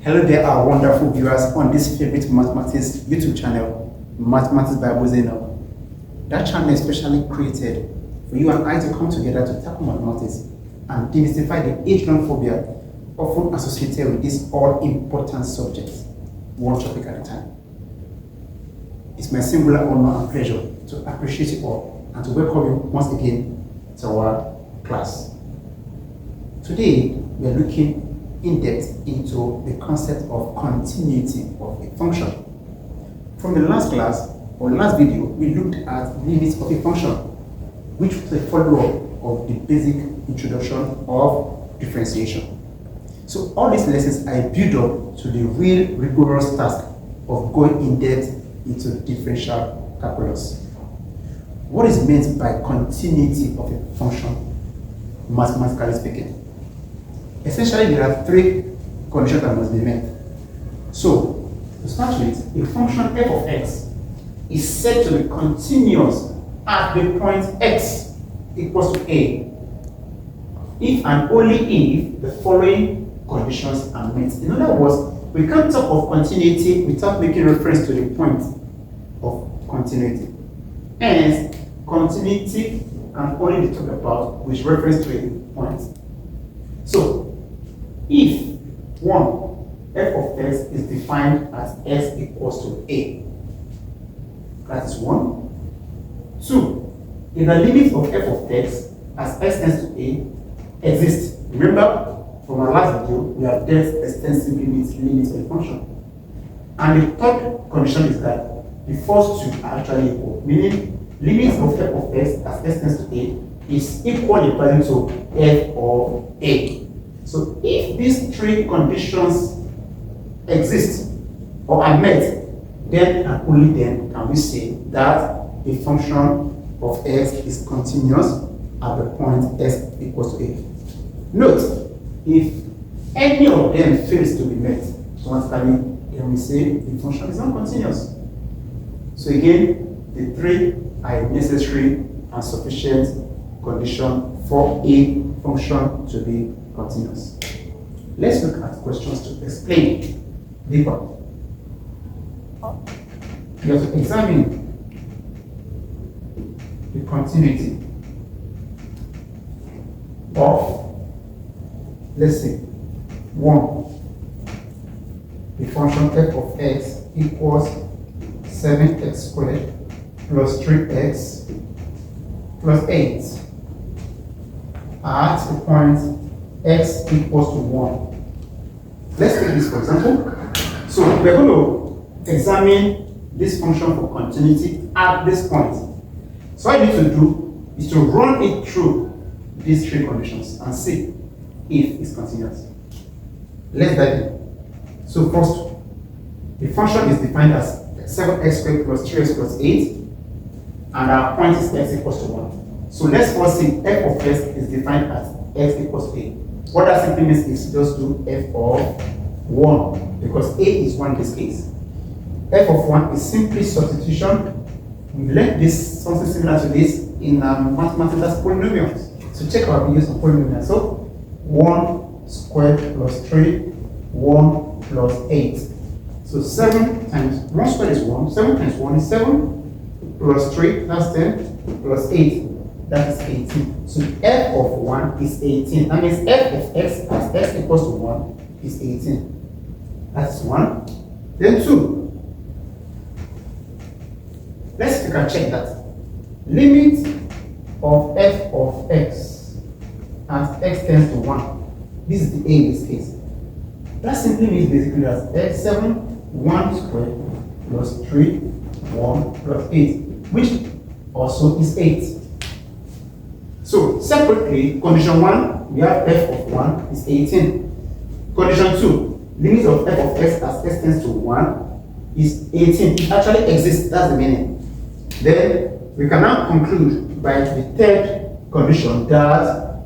Hello there, our wonderful viewers on this favorite mathematics YouTube channel, Mathematics by Zeno. That channel is specially created for you and I to come together to tackle mathematics and demystify the age-long phobia often associated with this all-important subject, one topic at a time. It's my singular honor and pleasure to appreciate you all and to welcome you once again to our class. Today, we are looking in depth into the concept of continuity of a function. From the last class or last video, we looked at limits of a function, which was a follow-up of the basic introduction of differentiation. So all these lessons are built up to the real rigorous task of going in depth into differential calculus. What is meant by continuity of a function, mathematically speaking? Essentially, there are three conditions that must be met. So, to start with, a function f of x is said to be continuous at the point x equals to a if and only if the following conditions are met. In other words, we can't talk of continuity without making reference to the point of continuity. Hence, continuity can only be talked about with reference to a point. So, if 1, f of x is defined as x equals to a, that is 1. 2, if the limit of f of x as x tends to a exists. Remember, from our last video, we have dealt extensively with limits of a function. And the third condition is that the first two are actually equal, meaning limits of f of x as x tends to a is equally value to f of a. So if these three conditions exist or are met, then and only then can we say that a function of x is continuous at the point x equals to a. Note, if any of them fails to be met, automatically then we say the function is not continuous. So again, the three are a necessary and sufficient condition for a function to be continuous. Let's look at questions to explain deeper. You have to examine the continuity of, let's say, 1, the function f of x equals 7x squared plus 3x plus 8 at the point x equals to 1. Let's take this for example. So we're going to examine this function for continuity at this point. So what I need to do is to run it through these three conditions and see if it's continuous. Let's dive in. So first, the function is defined as 7x squared plus 3x plus 8, and our point is x equals to 1. So let's first see f of x is defined as x equals to a. What that simply means is just do f of 1, because a is 1 in this case. F of 1 is simply substitution. We've learned this, something similar to this in mathematics as polynomials. So check our videos on polynomials. So 1 squared plus 3, 1 plus 8. So 7 times 1 squared is 1, 7 times 1 is 7, plus 3, that's 10, plus 8. That is 18. So f of 1 is 18. That means f of x as x equals to 1 is 18. That's 1. Then 2. Let's see if we can check that. Limit of f of x as x tends to 1. This is the a in this case. That simply means basically as x7, 1 squared plus 3, 1 plus 8, which also is 8. So, separately, condition 1, we have f of 1 is 18. Condition 2, limit of f of x as x tends to 1 is 18. It actually exists, that's the meaning. Then, we can now conclude by the third condition that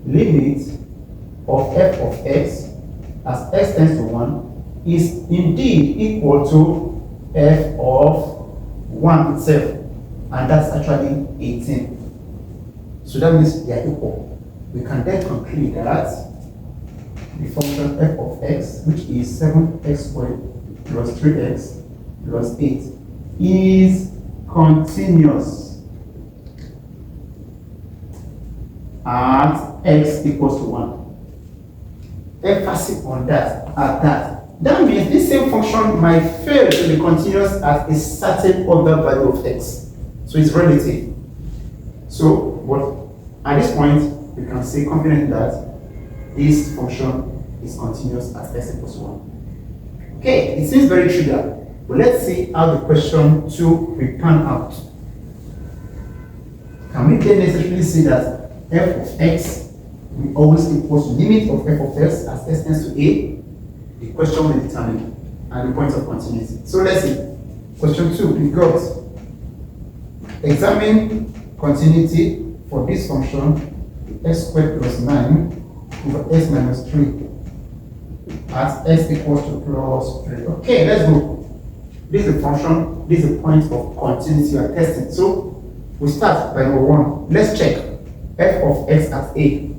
limit of f of x as x tends to 1 is indeed equal to f of 1 itself, and that's actually 18. So that means they are equal. We can then conclude that the function f of x, which is 7x squared plus 3x plus 8, is continuous at x equals to 1. Emphasis on that, at that. That means this same function might fail to be continuous at a certain other value of x. So it's relative. So, but at this point, we can say confidently that this function is continuous at x equals 1. Okay, it seems very trivial, but let's see how the question 2 will pan out. Can we then necessarily say that f of x will always equal to limit of f of x as x tends to a? The question will determine and the point of continuity. So let's see. Question 2, we got examine continuity for this function x squared plus 9 over x minus 3 at x equals to plus 3. Okay, let's go. This is the function, this is the point of continuity we are testing. So we start by number 1. Let's check f of x at a.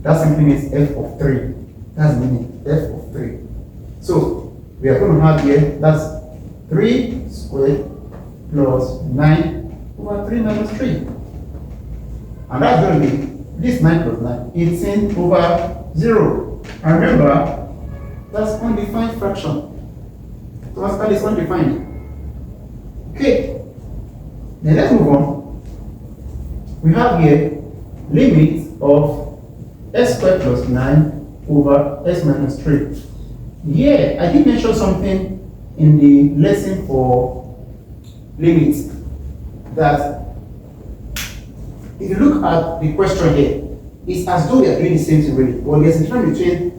That simply means f of 3. That's meaning f of 3. So we are going to have here, that's 3 squared plus 9 over 3 minus 3. And that's going to be this 9 plus 9, 18 over 0. And remember, that's undefined fraction. So Pascal is undefined. Okay. Then let's move on. We have here limit of x squared plus 9 over x minus 3. Yeah, I did mention something in the lesson for limits that if you look at the question here, it's as though we are doing the same thing really. Well, there's a difference between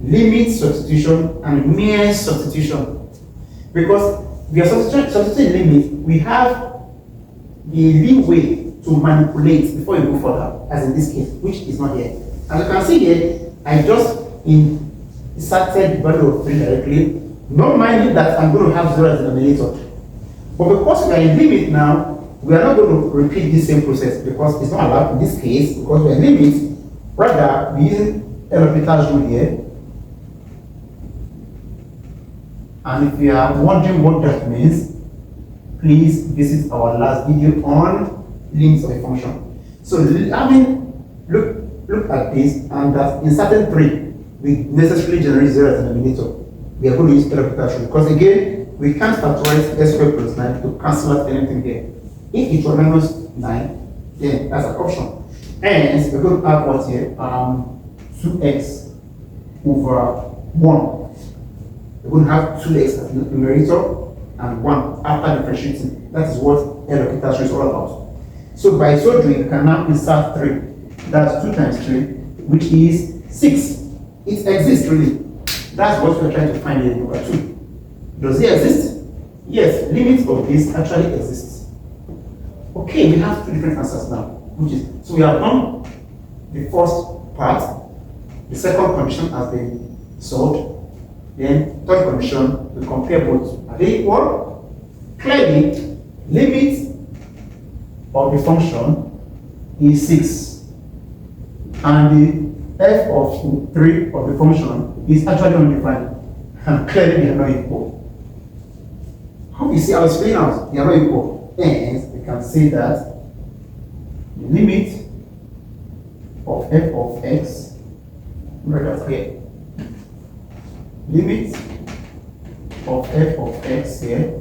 limit substitution and mere substitution. Because we are substituting limit, we have the leeway to manipulate before you go further, as in this case, which is not here. As you can see here, I just inserted the value of 3 directly, not minding that I'm going to have 0 as the denominator. But because we are in limit now, we are not going to repeat this same process because it's not allowed in this case because we are in limit. Rather, we're using L'Hopital's rule here. And if you are wondering what that means, please visit our last video on limits of a function. So, I mean, look at this, and that in certain 3, we necessarily generate 0 as a denominator. We are going to use L'Hopital's rule because again, we can't factorize x squared plus 9 to cancel out anything here. If it was minus 9, then that's an option. And we're going to add what here? 2x over 1. We're going to have 2x as the numerator and 1 after differentiating. That is what L'Hopital's rule is all about. So by so doing, you can now insert 3. That's 2 times 3, which is 6. It exists really. That's what we're trying to find here, number 2. Does it exist? Yes, limit of this actually exists. Okay, we have 2 different answers now, which is, so we have done the first part, the second condition has been solved, then third condition, we compare both. Are they equal? Clearly, limit of the function is 6, and the f of 3 of the function is actually undefined, and clearly they are not equal. How you see, I was explaining out, they are not equal, and we can say that the limit of f of x, write that here, limit of f of x here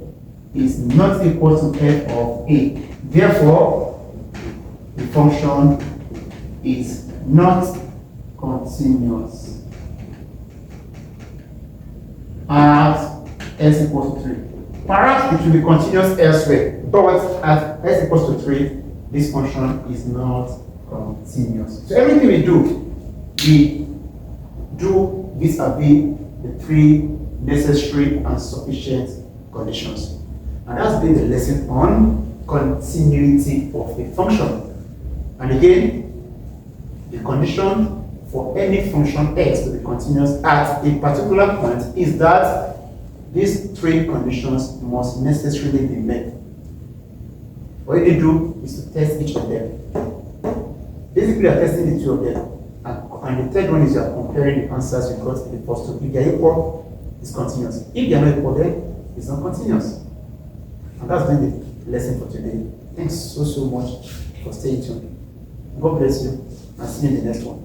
is not equal to f of a. Therefore, the function is not continuous at s equals to 3. Perhaps it will be continuous elsewhere, but at s equals to 3, this function is not continuous. So everything we do vis-a-vis the 3 necessary and sufficient conditions. And that's been the lesson on continuity of a function. And again, the condition for any function x to be continuous at a particular point is that these 3 conditions must necessarily be met. What you do is to test each of them. Basically, you are testing the 2 of them and And the third one is you are comparing the answers you got in the first two. If they are equal, it's continuous. If they are not equal, then it's not continuous. And that's been the lesson for today. Thanks so much for staying tuned. God bless you, and see you in the next one.